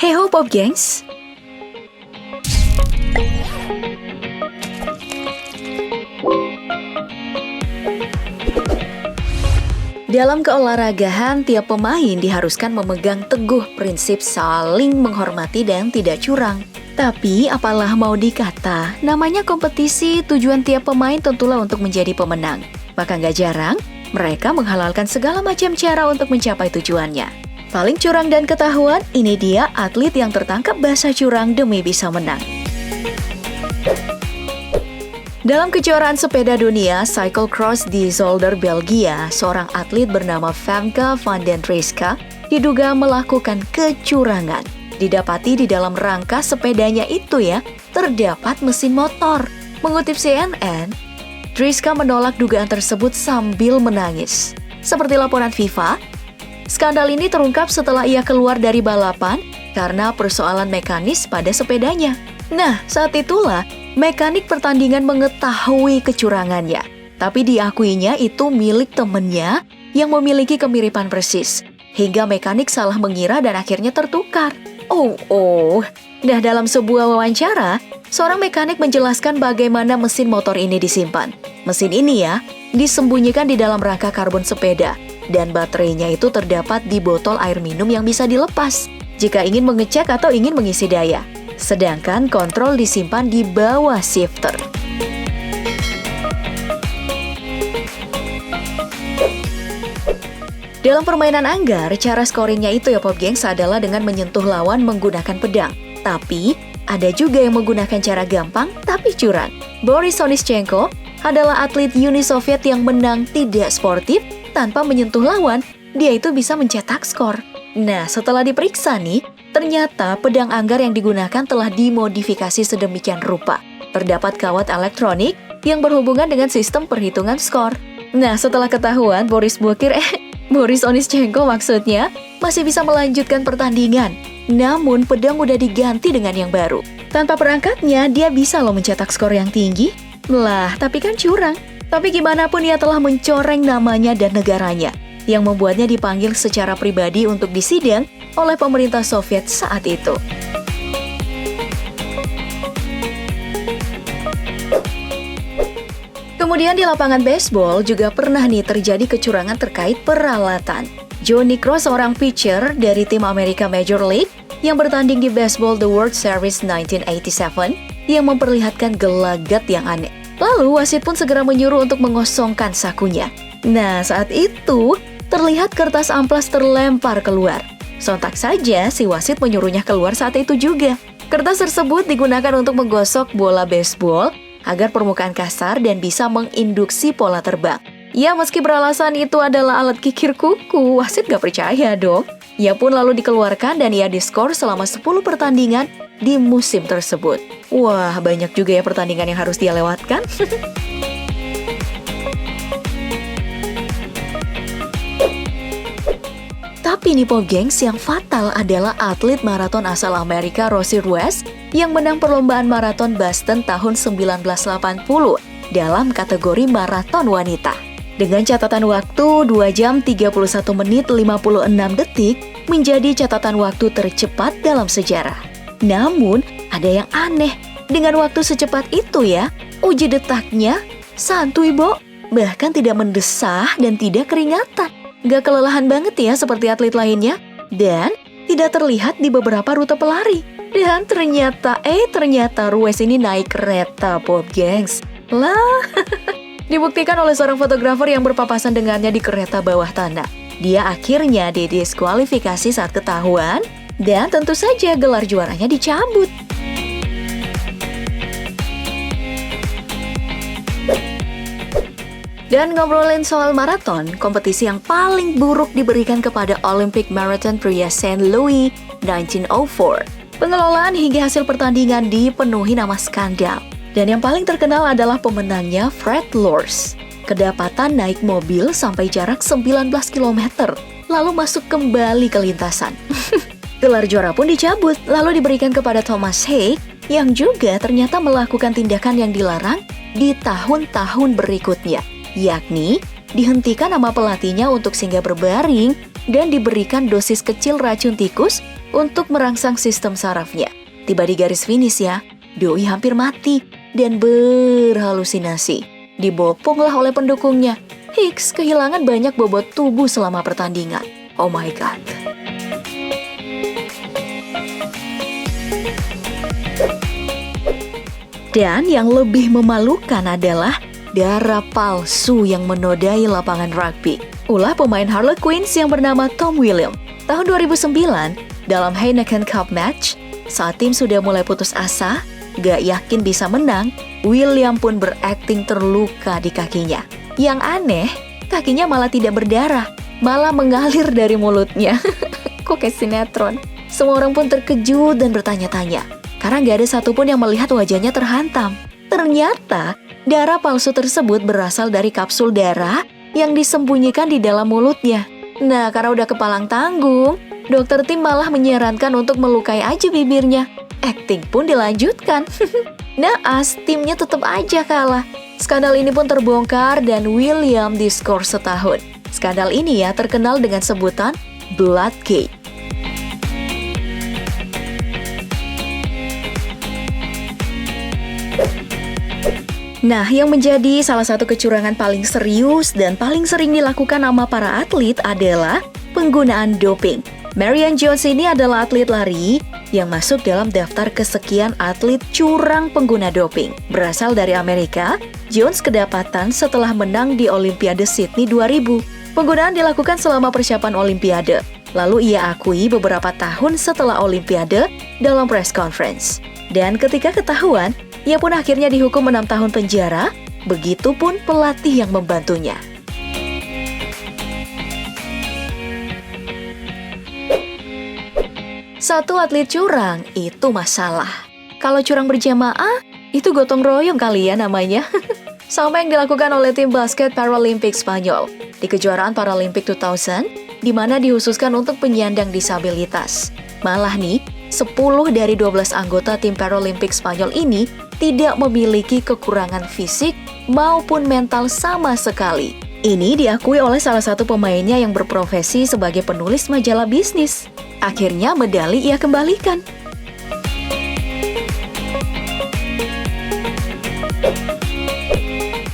Heho Pop Gengs! Dalam keolahragaan, tiap pemain diharuskan memegang teguh prinsip saling menghormati dan tidak curang. Tapi apalah mau dikata, namanya kompetisi, tujuan tiap pemain tentulah untuk menjadi pemenang. Maka nggak jarang, mereka menghalalkan segala macam cara untuk mencapai tujuannya. Paling curang dan ketahuan, ini dia atlet yang tertangkap basah curang demi bisa menang. Dalam kejuaraan sepeda dunia cyclocross di Zolder, Belgia, seorang atlet bernama Femke van den Driesche diduga melakukan kecurangan. Didapati di dalam rangka sepedanya itu terdapat mesin motor. Mengutip CNN, Driesche menolak dugaan tersebut sambil menangis. Seperti laporan FIFA, skandal ini terungkap setelah ia keluar dari balapan karena persoalan mekanis pada sepedanya. Nah, saat itulah mekanik pertandingan mengetahui kecurangannya. Tapi diakuinya itu milik temennya yang memiliki kemiripan persis. Hingga mekanik salah mengira dan akhirnya tertukar. Nah, dalam sebuah wawancara, seorang mekanik menjelaskan bagaimana mesin motor ini disimpan. Mesin ini disembunyikan di dalam rangka karbon sepeda. Dan baterainya itu terdapat di botol air minum yang bisa dilepas jika ingin mengecek atau ingin mengisi daya. Sedangkan kontrol disimpan di bawah shifter. Dalam permainan anggar, cara scoringnya itu Pop Gengs adalah dengan menyentuh lawan menggunakan pedang. Tapi, ada juga yang menggunakan cara gampang tapi curang. Boris Onischenko adalah atlet Uni Soviet yang menang tidak sportif tanpa menyentuh lawan. Dia itu bisa mencetak skor. Nah, setelah diperiksa nih, ternyata pedang anggar yang digunakan telah dimodifikasi sedemikian rupa. Terdapat kawat elektronik yang berhubungan dengan sistem perhitungan skor. Nah, setelah ketahuan, Boris Onischenko maksudnya, masih bisa melanjutkan pertandingan. Namun, pedang udah diganti dengan yang baru. Tanpa perangkatnya, dia bisa mencetak skor yang tinggi. Lah, tapi kan curang. Tapi gimana pun ia telah mencoreng namanya dan negaranya, yang membuatnya dipanggil secara pribadi untuk disidang oleh pemerintah Soviet saat itu. Kemudian di lapangan baseball juga pernah terjadi kecurangan terkait peralatan. Joe Niekro, seorang pitcher dari tim Amerika Major League yang bertanding di baseball The World Series 1987, yang memperlihatkan gelagat yang aneh. Lalu wasit pun segera menyuruh untuk mengosongkan sakunya. Nah, saat itu terlihat kertas amplas terlempar keluar. Sontak saja si wasit menyuruhnya keluar saat itu juga. Kertas tersebut digunakan untuk menggosok bola baseball agar permukaan kasar dan bisa menginduksi pola terbang. Ya, meski beralasan itu adalah alat kikir kuku, wasit gak percaya dong. Ia pun lalu dikeluarkan dan ia diskor selama 10 pertandingan di musim tersebut. Wah, banyak juga pertandingan yang harus dia lewatkan. Tapi nih Pop Gengs, yang fatal adalah atlet maraton asal Amerika Rosie West yang menang perlombaan maraton Boston tahun 1980 dalam kategori maraton wanita. Dengan catatan waktu 2 jam 31 menit 56 detik menjadi catatan waktu tercepat dalam sejarah. Namun, ada yang aneh. Dengan waktu secepat itu uji detaknya santuy, Bo. Bahkan tidak mendesah dan tidak keringatan. Gak kelelahan banget seperti atlet lainnya. Dan tidak terlihat di beberapa rute pelari. Dan ternyata Rues ini naik kereta, Pop Gengs. Lah, dibuktikan oleh seorang fotografer yang berpapasan dengannya di kereta bawah tanah. Dia akhirnya didiskualifikasi saat ketahuan. Dan tentu saja gelar juaranya dicabut. Dan ngobrolin soal maraton, kompetisi yang paling buruk diberikan kepada Olympic Marathon pria St. Louis 1904. Pengelolaan hingga hasil pertandingan dipenuhi nama skandal. Dan yang paling terkenal adalah pemenangnya Fred Lors. Kedapatan naik mobil sampai jarak 19 km, lalu masuk kembali ke lintasan. Gelar juara pun dicabut, lalu diberikan kepada Thomas Hay, yang juga ternyata melakukan tindakan yang dilarang di tahun-tahun berikutnya, yakni dihentikan nama pelatihnya untuk singgah berbaring dan diberikan dosis kecil racun tikus untuk merangsang sistem sarafnya. Tiba di garis finish ya, doi hampir mati dan berhalusinasi. Diboponglah oleh pendukungnya. Hicks kehilangan banyak bobot tubuh selama pertandingan. Oh my God. Dan yang lebih memalukan adalah darah palsu yang menodai lapangan rugby. Ulah pemain Harlequins yang bernama Tom Williams. Tahun 2009, dalam Heineken Cup match, saat tim sudah mulai putus asa, gak yakin bisa menang, William pun berakting terluka di kakinya. Yang aneh, kakinya malah tidak berdarah, malah mengalir dari mulutnya. Kok kayak sinetron? Semua orang pun terkejut dan bertanya-tanya, karena gak ada satupun yang melihat wajahnya terhantam. Ternyata, darah palsu tersebut berasal dari kapsul darah yang disembunyikan di dalam mulutnya. Nah, karena udah kepalang tanggung, dokter tim malah menyarankan untuk melukai aja bibirnya. Akting pun dilanjutkan. Naas, timnya tetap aja kalah. Skandal ini pun terbongkar dan William diskors setahun. Skandal ini ya terkenal dengan sebutan Bloodgate. Nah, yang menjadi salah satu kecurangan paling serius dan paling sering dilakukan sama para atlet adalah penggunaan doping. Marion Jones ini adalah atlet lari yang masuk dalam daftar kesekian atlet curang pengguna doping. Berasal dari Amerika, Jones kedapatan setelah menang di Olimpiade Sydney 2000. Penggunaan dilakukan selama persiapan Olimpiade. Lalu ia akui beberapa tahun setelah Olimpiade dalam press conference. Dan ketika ketahuan, ia pun akhirnya dihukum 6 tahun penjara, begitupun pelatih yang membantunya. Satu atlet curang, itu masalah. Kalau curang berjamaah, itu gotong royong kali ya namanya. Sama yang dilakukan oleh tim basket Paralimpik Spanyol di kejuaraan Paralimpik 2000, di mana dihususkan untuk penyandang disabilitas. Malah nih, 10 dari 12 anggota tim Paralimpik Spanyol ini tidak memiliki kekurangan fisik maupun mental sama sekali. Ini diakui oleh salah satu pemainnya yang berprofesi sebagai penulis majalah bisnis. Akhirnya medali ia kembalikan.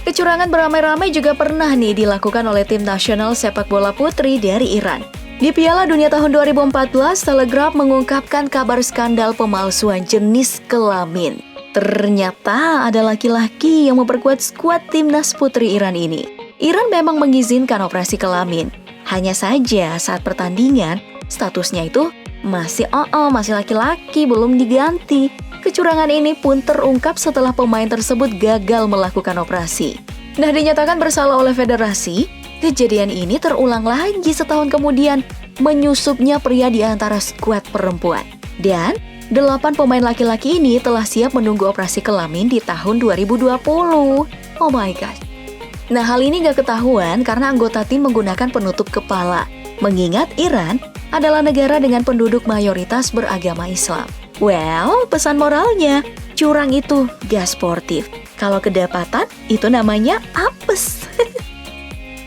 Kecurangan beramai-ramai juga pernah nih dilakukan oleh tim nasional sepak bola putri dari Iran. Di Piala Dunia tahun 2014, Telegraph mengungkapkan kabar skandal pemalsuan jenis kelamin. Ternyata ada laki-laki yang memperkuat skuad timnas putri Iran ini. Iran memang mengizinkan operasi kelamin. Hanya saja saat pertandingan, statusnya itu masih laki-laki, belum diganti. Kecurangan ini pun terungkap setelah pemain tersebut gagal melakukan operasi. Nah, dinyatakan bersalah oleh federasi. Kejadian ini terulang lagi setahun kemudian, menyusupnya pria di antara skuad perempuan. Dan 8 pemain laki-laki ini telah siap menunggu operasi kelamin di tahun 2020. Oh my God. Nah, hal ini gak ketahuan karena anggota tim menggunakan penutup kepala. Mengingat Iran adalah negara dengan penduduk mayoritas beragama Islam. Well, pesan moralnya, curang itu gak sportif. Kalau kedapatan, itu namanya apes.